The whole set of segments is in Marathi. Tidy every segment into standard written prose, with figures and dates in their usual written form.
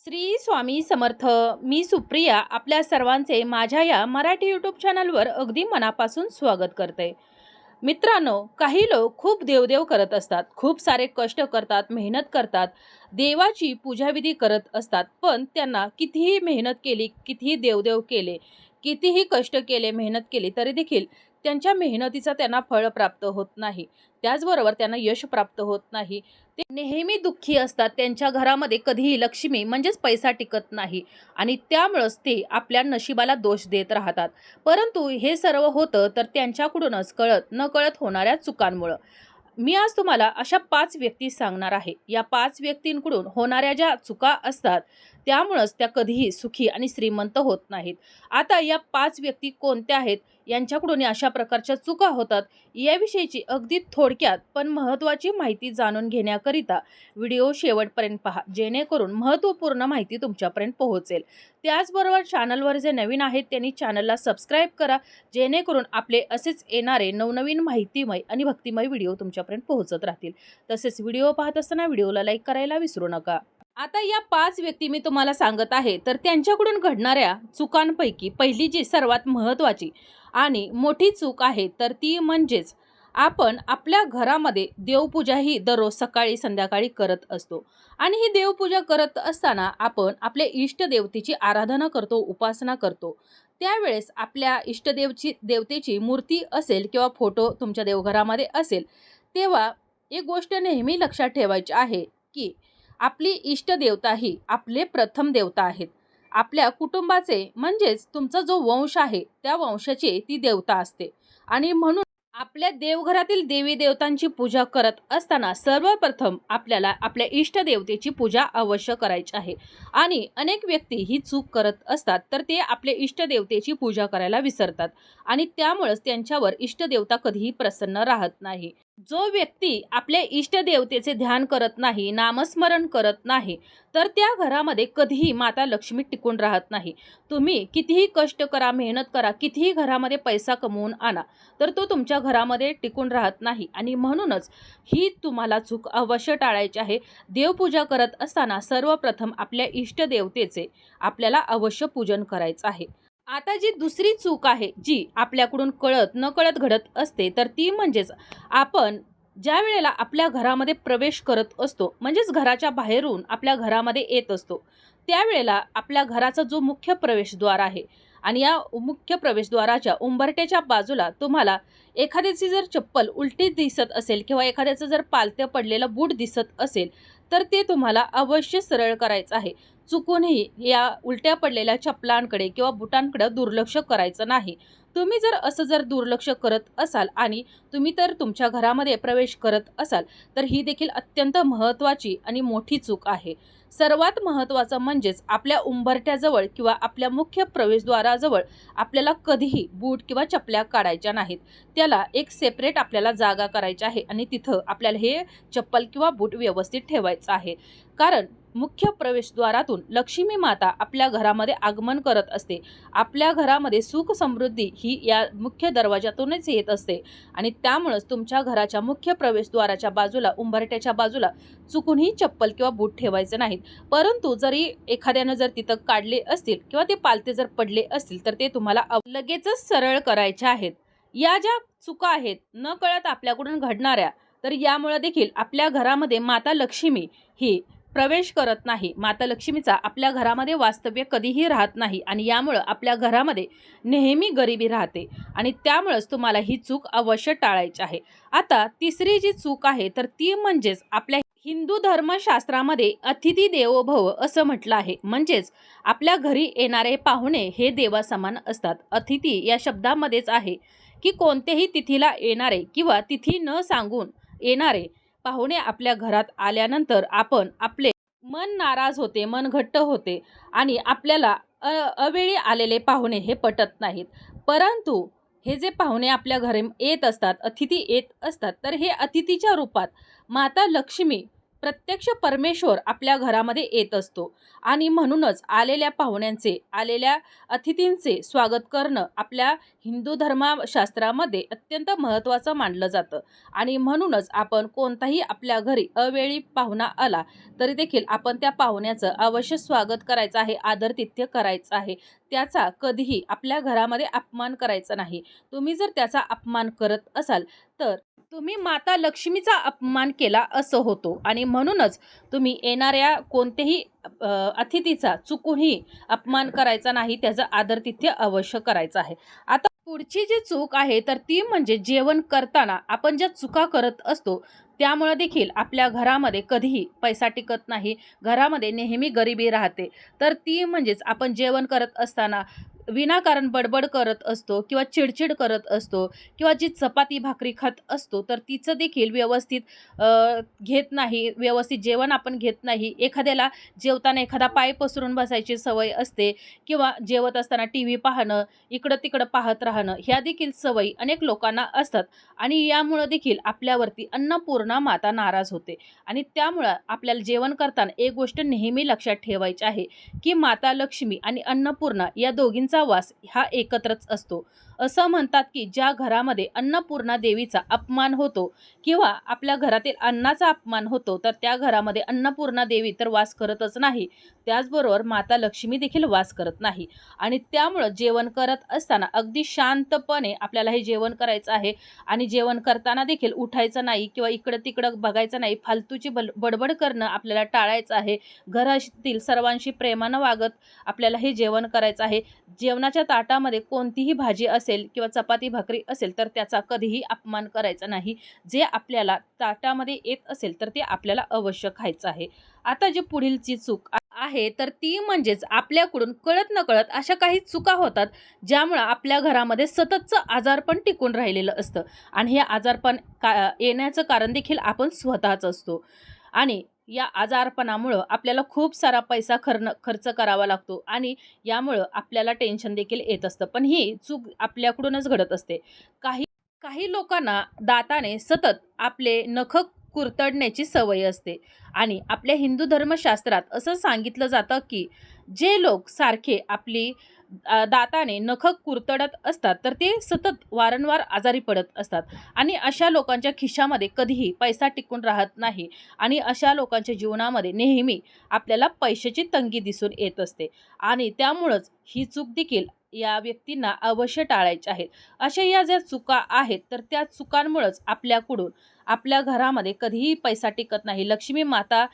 श्री स्वामी समर्थ. मी सुप्रिया आपल्या सर्वांचे माझ्या या मराठी यूट्यूब चॅनलवर अगदी मनापासून स्वागत करते. मित्रांनो, काही लोक खूप देवदेव करत असतात, खूप सारे कष्ट करतात, मेहनत करतात, देवाची पूजाविधी करत असतात. पण त्यांना कितीही मेहनत केली, कितीही देवदेव केले, कितीही कष्ट केले, मेहनत केली तरी देखील त्यांच्या मेहनतीचं त्यांना फळ प्राप्त होत नाही. त्याचबरोबर त्यांना यश प्राप्त होत नाही. ते नेहमी दुःखी असतात. त्यांच्या घरामध्ये कधीही लक्ष्मी म्हणजेच पैसा टिकत नाही आणि त्यामुळेच ते आपल्या नशिबाला दोष देत राहतात. परंतु हे सर्व होतं तर त्यांच्याकडूनच कळत नकळत होणाऱ्या चुकांमुळं. मी आज तुम्हाला अशा 5 व्यक्ती सांगणार आहे. या 5 व्यक्तींकडून होणाऱ्या ज्या चुका असतात त्यामुळेच त्या कधीही सुखी आणि श्रीमंत होत नाहीत. आता या 5 व्यक्ती कोणत्या आहेत, यांच्याकडून या अशा प्रकारच्या चुका होतात, याविषयीची अगदी थोडक्यात पण महत्त्वाची माहिती जाणून घेण्याकरिता व्हिडिओ शेवटपर्यंत पहा, जेणेकरून महत्त्वपूर्ण माहिती तुमच्यापर्यंत पोहोचेल. त्याचबरोबर चॅनलवर जे नवीन आहेत त्यांनी चॅनलला सबस्क्राईब करा, जेणेकरून आपले असेच येणारे नवनवीन माहितीमय आणि भक्तिमय व्हिडिओ तुमच्यापर्यंत पोहोचत राहतील. तसेच व्हिडिओ पाहत असताना व्हिडिओला लाईक करायला विसरू नका. आता या 5 व्यक्ती मी तुम्हाला सांगत आहे तर त्यांच्याकडून घडणाऱ्या चुकांपैकी पहिली जी सर्वात महत्त्वाची आणि मोठी चूक आहे तर ती म्हणजेच आपण आपल्या घरामध्ये देवपूजा ही दररोज सकाळी संध्याकाळी करत असतो आणि ही देवपूजा करत असताना आपण आपल्या इष्टदेवतेची आराधना करतो, उपासना करतो. त्यावेळेस आपल्या देवतेची मूर्ती असेल किंवा फोटो तुमच्या देवघरामध्ये असेल, तेव्हा एक गोष्ट नेहमी लक्षात ठेवायची आहे की आपली इष्टदेवता ही आपले प्रथम देवता आहेत. आपल्या कुटुंबाचे म्हणजेच तुमचा जो वंश आहे त्या वंशाची ती देवता असते आणि म्हणून आपल्या देवघरातील देवी देवतांची पूजा करत असताना सर्वप्रथम आपल्याला आपल्या इष्टदेवतेची पूजा अवश्य करायची आहे. आणि अनेक व्यक्ती ही चूक करत असतात तर ते आपल्या इष्टदेवतेची पूजा करायला विसरतात आणि त्यामुळेच त्यांच्यावर इष्टदेवता कधीही प्रसन्न राहत नाही. जो व्यक्ती आपल्या इष्टदेवतेचे ध्यान करत नाही, नामस्मरण करत नाही, तर त्या घरामध्ये कधीही माता लक्ष्मी टिकून राहत नाही. तुम्ही कितीही कष्ट करा, मेहनत करा, कितीही घरामध्ये पैसा कमवून आणा, तर तो तुमच्या घरामध्ये टिकून राहत नाही आणि म्हणूनच ही तुम्हाला चूक अवश्य टाळायची आहे. देवपूजा करत असताना सर्वप्रथम आपल्या इष्टदेवतेचे आपल्याला अवश्य पूजन करायचं आहे. आता जी दुसरी चूक आहे जी आपल्याकडून कळत नकळत घडत असते तर ती म्हणजेच आपण ज्या वेळेला आपल्या घरामध्ये प्रवेश करत असतो, म्हणजेच घराच्या बाहेरून आपल्या घरामध्ये येत असतो, त्यावेळेला आपल्या घराचा जो मुख्य प्रवेशद्वार आहे आणि या मुख्य प्रवेशद्वाराच्या उंबरट्याच्या बाजूला तुम्हाला एखाद्याची जर चप्पल उलटी दिसत असेल किंवा एखाद्याचं जर पालथं पडलेलं बूट दिसत असेल तर ते तुम्हाला अवश्य सरळ करायचं आहे. चुकूनही या उलट्या पडलेल्या चपलांकडे किंवा बुटांकडे दुर्लक्ष करायचं नाही. तुम्ही जर दुर्लक्ष करत असाल आणि तुम्ही तर तुमच्या घरामध्ये प्रवेश करत असाल तर ही देखील अत्यंत महत्त्वाची आणि मोठी चूक आहे. सर्वात महत्त्वाचं म्हणजेच आपल्या उंबरठ्याजवळ किंवा आपल्या मुख्य प्रवेशद्वाराजवळ आपल्याला कधीही बूट किंवा चपल्या काढायच्या नाहीत. त्याला एक सेपरेट आपल्याला जागा करायची आहे आणि तिथं आपल्याला हे चप्पल किंवा बूट व्यवस्थित ठेवायचं आहे. कारण मुख्य प्रवेशद्वारातून लक्ष्मी माता आपल्या घरामध्ये आगमन करत असते. आपल्या घरामध्ये सुख समृद्धी ही या मुख्य दरवाजातूनच येत असते आणि त्यामुळेच तुमच्या घराच्या मुख्य प्रवेशद्वाराच्या बाजूला उंबरट्याच्या बाजूला चुकूनही चप्पल किंवा बूट ठेवायचे नाहीत. परंतु जरी एखाद्यानं जर तिथं काढले असतील किंवा ते पालथे जर पडले असतील तर ते तुम्हाला लगेचच सरळ करायचे आहेत. या ज्या चुका आहेत नकळत आपल्याकडून घडणाऱ्या, तर यामुळे देखील आपल्या घरामध्ये माता लक्ष्मी ही प्रवेश करत नाही. माता लक्ष्मीचा आपल्या घरामध्ये वास्तव्य कधीही राहत नाही आणि यामुळं आपल्या घरामध्ये नेहमी गरिबी राहते आणि त्यामुळेच तुम्हाला ही चूक अवश्य टाळायची आहे. आता तिसरी जी चूक आहे तर ती म्हणजेच आपल्या हिंदू धर्मशास्त्रामध्ये अतिथी देवो भव असं म्हटलं आहे. म्हणजेच आपल्या घरी येणारे पाहुणे हे देवासमान असतात. अतिथी या शब्दामध्येच आहे की कोणत्याही तिथीला येणारे किंवा तिथी न सांगून येणारे पाहुणे आपल्या घरात आल्यानंतर आपण आपले मन नाराज होते, मन घट्ट होते आणि आपल्याला अवेळी आलेले पाहुणे हे पटत नाहीत. परंतु हे जे पाहुणे आपल्या घरी येत असतात, अतिथी येत असतात, तर हे अतिथीच्या रूपात माता लक्ष्मी प्रत्यक्ष परमेश्वर आपल्या घरामध्ये येत असतो आणि म्हणूनच आलेल्या पाहुण्यांचे, आलेल्या अतिथींचे स्वागत करणं आपल्या हिंदू धर्मशास्त्रामध्ये अत्यंत महत्त्वाचं मानलं जातं. आणि म्हणूनच आपण कोणताही आपल्या घरी अवेळी पाहुणा आला तरी देखील आपण त्या पाहुण्याचं अवश्य स्वागत करायचं आहे, आदरातिथ्य करायचं आहे. त्याचा कधीही आपल्या घरामध्ये अपमान करायचा नाही. तुम्ही जर त्याचा अपमान करत असाल तर तुम्ही माता लक्ष्मीचा अपमान केला असं होतो आणि म्हणूनच तुम्ही येणाऱ्या कोणत्याही अतिथीचा चुकूनही अपमान करायचा नाही, त्याचं आदरातिथ्य अवश्य करायचं आहे. आता पुढची जी चूक आहे तर ती म्हणजे जेवण करताना आपण ज्या चुका करत असतो त्यामुळे देखील आपल्या घरामध्ये कधीही पैसा टिकत नाही, घरामध्ये नेहमी गरिबी राहते. तर ती म्हणजेच आपण जेवण करत असताना विनाकारण बडबड करत असतो किंवा चिडचिड करत असतो किंवा जी चपाती भाकरी खात असतो तर तिचं देखील व्यवस्थित घेत नाही, व्यवस्थित जेवण आपण घेत नाही. एखाद्याला जेवताना एखादा पाय पसरून बसायची सवय असते किंवा जेवत असताना टी व्ही पाहणं, इकडं तिकडं पाहत राहणं, ह्या देखील सवयी अनेक लोकांना असतात आणि यामुळं देखील आपल्यावरती अन्नपूर्णा माता नाराज होते. आणि त्यामुळं आपल्याला जेवण करताना एक गोष्ट नेहमी लक्षात ठेवायची आहे की माता लक्ष्मी आणि अन्नपूर्णा या दोघींचा वास हा एकत्रच असतो. असं म्हणतात की ज्या घरामध्ये अन्नपूर्णा देवीचा अपमान होतो किंवा आपल्या घरातील अन्नाचा अपमान होतो तर त्या घरामध्ये अन्नपूर्णा देवी तर वास करतच नाही, त्याचबरोबर माता लक्ष्मी देखील वास करत नाही. आणि त्यामुळं जेवण करत असताना अगदी शांतपणे आपल्याला हे जेवण करायचं आहे आणि जेवण करताना देखील उठायचं नाही किंवा इकडं तिकडं बघायचं नाही, फालतूची बडबड करणं आपल्याला टाळायचं आहे. घरातील सर्वांशी प्रेमानं वागत आपल्याला हे जेवण करायचं आहे. जेवणाच्या ताटामध्ये कोणतीही भाजी असेल किंवा चपाती भाकरी असेल तर त्याचा कधीही अपमान करायचा नाही. जे आपल्याला ताटामध्ये येत असेल तर ते आपल्याला अवश्य खायचं आहे. आता जी पुढीलची चूक आहे तर ती म्हणजेच आपल्याकडून कळत नकळत अशा काही चुका होतात ज्यामुळं आपल्या घरामध्ये सततचं आजारपण टिकून राहिलेलं असतं आणि हे आजारपण येण्याचं कारण देखील आपण स्वतःच असतो. आणि या आजारपणामुळं आपल्याला खूप सारा पैसा खर्च करावा लागतो आणि यामुळं आपल्याला टेन्शन देखील येत असतं. पण ही चूक आपल्याकडूनच घडत असते. काही काही लोकांना दाताने सतत आपले नखं कुरतडण्याची सवय असते आणि आपल्या हिंदू धर्मशास्त्रात असं सांगितलं जातं की जे लोक सारखे आपली दाताने नखं कुरतडत असतात तर ते सतत वारंवार आजारी पडत असतात आणि अशा लोकांच्या खिशामध्ये कधीही पैसा टिकून राहत नाही आणि अशा लोकांच्या जीवनामध्ये नेहमी आपल्याला पैशाची तंगी दिसून येत असते आणि त्यामुळंच ही चूक देखील या व्यक्तींना अवश्य टाळायची आहेत. अशा या ज्या चुका आहेत तर त्या चुकांमुळंच आपल्याकडून आपल्या घरामध्ये कधीही पैसा टिकत नाही, लक्ष्मी माता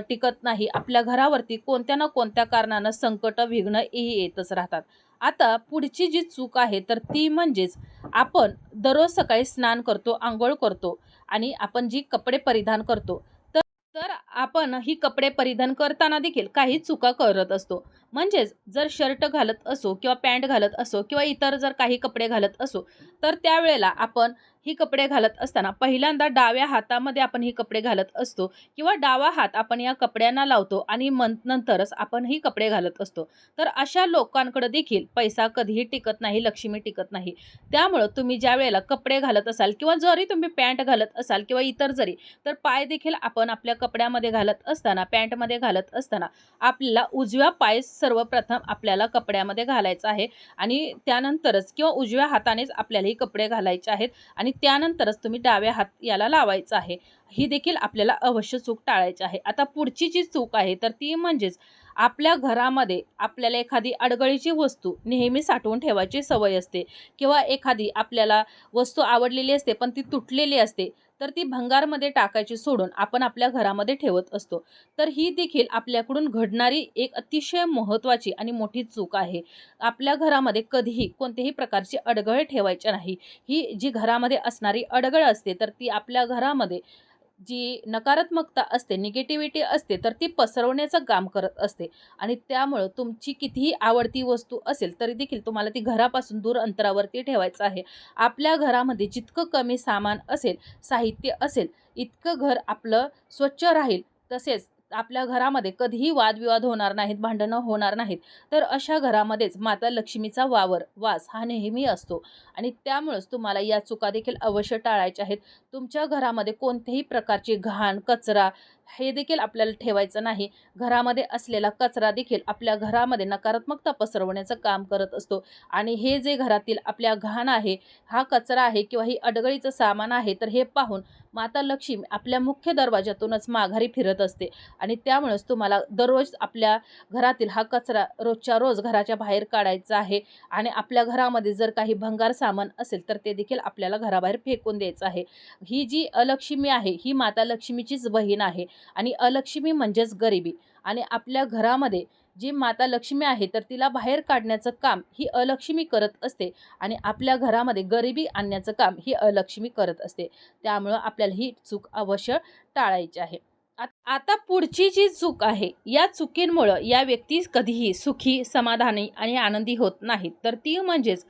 टिकत नाही. आपल्या घरावरती कोणत्या ना कोणत्या कारणानं संकट, विघ्न ही येतच राहतात. आता पुढची जी चूक आहे तर ती म्हणजेच आपण दररोज सकाळी स्नान करतो, अंघोळ करतो आणि आपण जी कपडे परिधान करतो तर तर आपण ही कपडे परिधान करताना देखील काही चुका करत असतो. म्हणजेच जर शर्ट घालत असो किंवा पॅन्ट घालत असो किंवा इतर जर काही कपडे घालत असो तर त्यावेळेला आपण ही कपडे घालत असताना पहिल्यांदा डाव्या हातामध्ये आपण ही कपडे घालत असतो किंवा डावा हात आपण या कपड्यांना लावतो आणि नंतरच आपण ही कपडे घालत असतो. तर अशा लोकांकडे देखील पैसा कधीही टिकत नाही, लक्ष्मी टिकत नाही. त्यामुळं तुम्ही ज्या वेळेला कपडे घालत असाल किंवा जरी तुम्ही पॅन्ट घालत असाल किंवा इतर जरी तर पाय देखील आपण आपल्या कपड्यामध्ये घालत असताना, पॅन्टमध्ये घालत असताना आपल्याला उजव्या पाय सर्वप्रथम आपल्याला कपड्यामध्ये घालायचा आहे आणि त्यानंतरच किंवा उजव्या हातानेच आपल्याला ही कपडे घालायचे आहेत आणि त्यानंतरच तुम्ही डाव्या हात याला लावायचं आहे. ही देखील आपल्याला अवश्य चूक टाळायची आहे. आता पुढची जी चूक आहे तर ती म्हणजेच आपल्या घरामध्ये आपल्याला एखादी अडगळीची वस्तू नेहमी साठवून ठेवायची सवय असते किंवा एखादी आपल्याला वस्तू आवडलेली असते पण ती तुटलेली असते तर ती भंगारमध्ये टाकायची सोडून आपण आपल्या घरामध्ये ठेवत असतो. तर ही देखील आपल्याकडून घडणारी एक अतिशय महत्त्वाची आणि मोठी चूक आहे. आपल्या घरामध्ये कधीही कोणत्याही प्रकारची अडगळ ठेवायची नाही. ही जी घरामध्ये असणारी अडगळ असते तर ती आपल्या घरामध्ये जी नकारात्मकता असते, निगेटिव्हिटी असते तर ती पसरवण्याचं काम करत असते आणि त्यामुळं तुमची कितीही आवडती वस्तू असेल तरी देखील तुम्हाला ती घरापासून दूर अंतरावरती ठेवायचं आहे. आपल्या घरामध्ये जितकं कमी सामान असेल, साहित्य असेल, इतकं घर आपलं स्वच्छ राहील. तसेच आपल्या घरामध्ये कधीही वादविवाद होणार नाहीत, भांडणं होणार नाहीत. तर अशा घरामध्येच माता लक्ष्मीचा वास हा नेहमी असतो आणि त्यामुळंच तुम्हाला या चुका देखील अवश्य टाळायच्या आहेत. तुमच्या घरामध्ये कोणत्याही प्रकारची घाण, कचरा हे देखील आपल्याला ठेवायचं नाही. घरामध्ये असलेला कचरा देखील आपल्या घरामध्ये नकारात्मकता पसरवण्याचं काम करत असतो आणि हे जे घरातील आपल्या घाण आहे, हा कचरा आहे किंवा ही अडगळीचं सामान आहे, तर हे पाहून माता लक्ष्मी आपल्या मुख्य दरवाजातूनच माघारी फिरत असते आणि त्यामुळेच तुम्हाला दररोज आपल्या घरातील हा कचरा रोजच्या रोज घराच्या बाहेर काढायचा आहे आणि आपल्या घरामध्ये जर काही भंगार सामान असेल तर ते देखील आपल्याला घराबाहेर फेकून द्यायचं आहे. ही जी अलक्ष्मी आहे, ही माता लक्ष्मीचीच बहीण आहे आणि अलक्ष्मी म्हणजेच गरिबी आणि आपल्या घरामध्ये जी माता लक्ष्मी आहे तर तिला बाहेर काढण्याचं काम ही अलक्ष्मी करत असते आणि आपल्या घरामध्ये गरिबी आणण्याचं काम ही अलक्ष्मी करत असते. त्यामुळं आपल्याला ही चूक अवश्य टाळायची आहे. आता पुढची जी चूक आहे, या चुकींमुळं या व्यक्ती कधीही सुखी, समाधानी आणि आनंदी होत नाहीत. तर ती म्हणजेच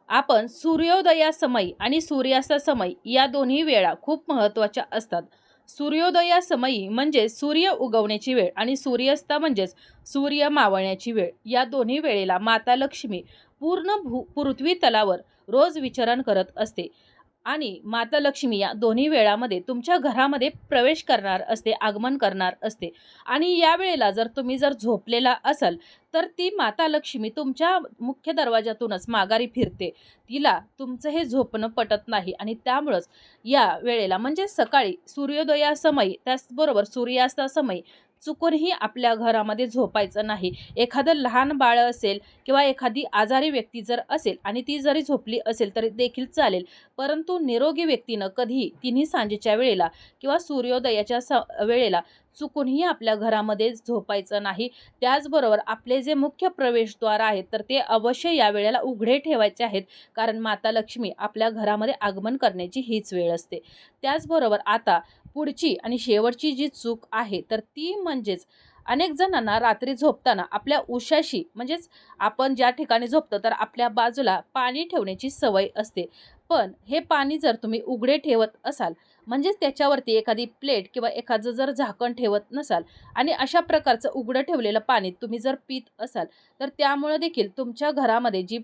आपण सूर्योदयासमयी आणि सूर्यास्तासमयी या दोन्ही वेळा खूप महत्त्वाच्या असतात. सूर्योदयासमयी म्हणजे सूर्य उगवण्याची वेळ आणि सूर्यास्त म्हणजेच सूर्य मावळण्याची वेळ. या दोन्ही वेळेला माता लक्ष्मी पूर्ण पृथ्वी तलावर रोज विचरण करत असते आणि माता लक्ष्मी या दोन्ही वेळामध्ये तुमच्या घरामध्ये प्रवेश करणार असते, आगमन करणार असते आणि या वेळेला जर तुम्ही झोपलेला असाल तर ती माता लक्ष्मी तुमच्या मुख्य दरवाजातूनच माघारी फिरते. तिला तुमचं हे झोपणं पटत नाही आणि त्यामुळंच या वेळेला म्हणजे सकाळी सूर्योदयासमयी त्याचबरोबर सूर्यास्तासमयी चुकूनही आपल्या घरामध्ये झोपायचं नाही. एखादं लहान बाळ असेल किंवा एखादी आजारी व्यक्ती जर असेल आणि ती जरी झोपली असेल तरी देखील चालेल. परंतु निरोगी व्यक्तीनं कधीही तिन्ही सांजेच्या वेळेला किंवा सूर्योदयाच्या वेळेला चुकूनही आपल्या घरामध्ये झोपायचं नाही. त्याचबरोबर आपले जे मुख्य प्रवेशद्वार आहेत तर ते अवश्य या वेळेला उघडे ठेवायचे आहेत. कारण माता लक्ष्मी आपल्या घरामध्ये आगमन करण्याची हीच वेळ असते. त्याचबरोबर आता पुढची आणि शेवटची जी चूक आहे तर ती म्हणजेच अनेक जणांना रात्री झोपताना आपल्या उशाशी म्हणजेच आपण ज्या ठिकाणी झोपतो तर आपल्या बाजूला पाणी ठेवण्याची सवय असते. पण हे पाणी जर तुम्ही उघडे ठेवत असाल म्हणजेच त्याच्यावरती एखादी प्लेट किंवा एखादं जर झाकण ठेवत नसाल आणि अशा प्रकारचं उघडं ठेवलेलं पाणी तुम्ही जर पीत असाल तर त्यामुळे देखील तुमच्या घरामध्ये जी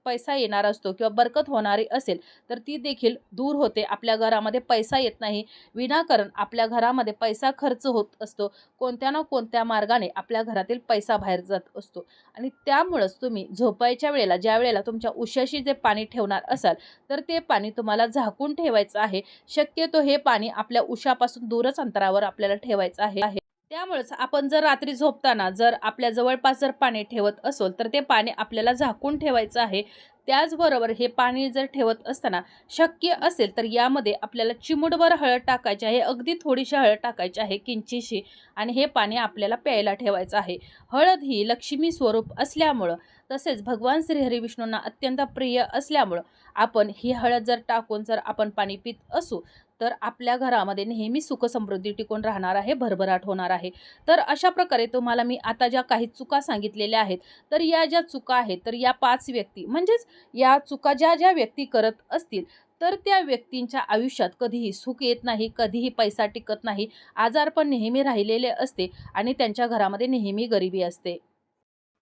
पैसा येणार असतो किंवा बरकत होणारी असेल तर ती देखील दूर होते. आपल्या घरामध्ये पैसा येत नाही. विनाकारण आपल्या घरामध्ये पैसा खर्च होत असतो. कोणत्या ना कोणत्या मार्गाने आपल्या घरातील पैसा बाहेर जात असतो आणि त्यामुळंच तुम्ही झोपायच्या वेळेला ज्या वेळेला तुमच्या उशाशी जे पाणी ठेवणार असाल तर ते पाणी तुम्हाला झाकून ठेवायचं आहे. शक्यतो हे पाणी आपल्या उशापासून दूरच अंतरावर आपल्याला ठेवायचं आहे. त्यामुळेच आपण जर रात्री झोपताना जर आपल्या जवळपास जर पाणी ठेवत असोल तर ते पाणी आपल्याला झाकून ठेवायचं आहे. त्याचबरोबर हे पाणी जर ठेवत असताना शक्य असेल तर यामध्ये आपल्याला चिमूटभर हळद टाकायची आहे. अगदी थोडीशी हळद टाकायची आहे, किंचितशी, आणि हे पाणी आपल्याला प्यायला ठेवायचं आहे. हळद ही लक्ष्मी स्वरूप असल्यामुळं तसेच भगवान श्रीहरी विष्णूंना अत्यंत प्रिय असल्यामुळं आपण ही हळद जर टाकून जर आपण पाणी पित असू तर आपल्या घरामध्ये नेहमी सुखसमृद्धी टिकून राहणार आहे, भरभराट होणार आहे. तर अशा प्रकारे तुम्हाला मी आता ज्या काही चुका सांगितलेल्या आहेत तर या ज्या चुका आहेत तर या 5 व्यक्ती म्हणजेच या चुका ज्या ज्या व्यक्ती करत असतील तर त्या व्यक्तींच्या आयुष्यात कधीही सुख येत नाही, कधीही पैसा टिकत नाही, आजारपण नेहमी राहिलेले असते आणि त्यांच्या घरामध्ये नेहमी गरिबी असते.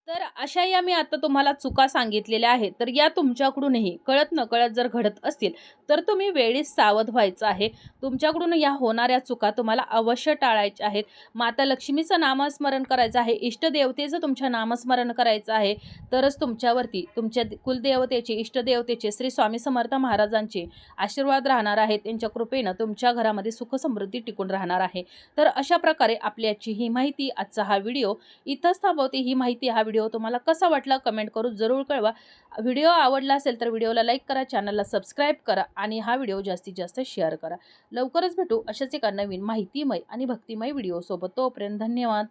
तर अशा या मी आता तुम्हाला चुका सांगितलेल्या आहेत तर या तुमच्याकडूनही कळत नकळत जर घडत असतील तर तुम्ही वेळीच सावध व्हायचं आहे. तुमच्याकडून या होणाऱ्या चुका तुम्हाला अवश्य टाळायच्या आहेत. माता लक्ष्मीचं नामस्मरण करायचं आहे, इष्टदेवतेचं तुमच्या नामस्मरण करायचं आहे. तरच तुमच्यावरती तुमच्या कुलदेवतेचे, इष्टदेवतेचे, श्री स्वामी समर्थ महाराजांचे आशीर्वाद राहणार आहेत. त्यांच्या कृपेनं तुमच्या घरामध्ये सुखसमृद्धी टिकून राहणार आहे. तर अशा प्रकारे आपल्याची ही माहिती, आजचा हा व्हिडिओ इथंच थांबवते. ही माहिती, हा व्हिडिओ तुम्हाला कसा वाटला कमेंट करून जरूर कळवा. व्हिडिओ आवडला असेल तर व्हिडिओला लाईक करा, चॅनलला सबस्क्राईब करा आणि हा व्हिडिओ जास्तीत जास्त शेअर करा. लवकरच भेटू अशाच एका नवीन माहितीमय आणि भक्तिमय व्हिडिओसोबत. तोपर्यंत धन्यवाद.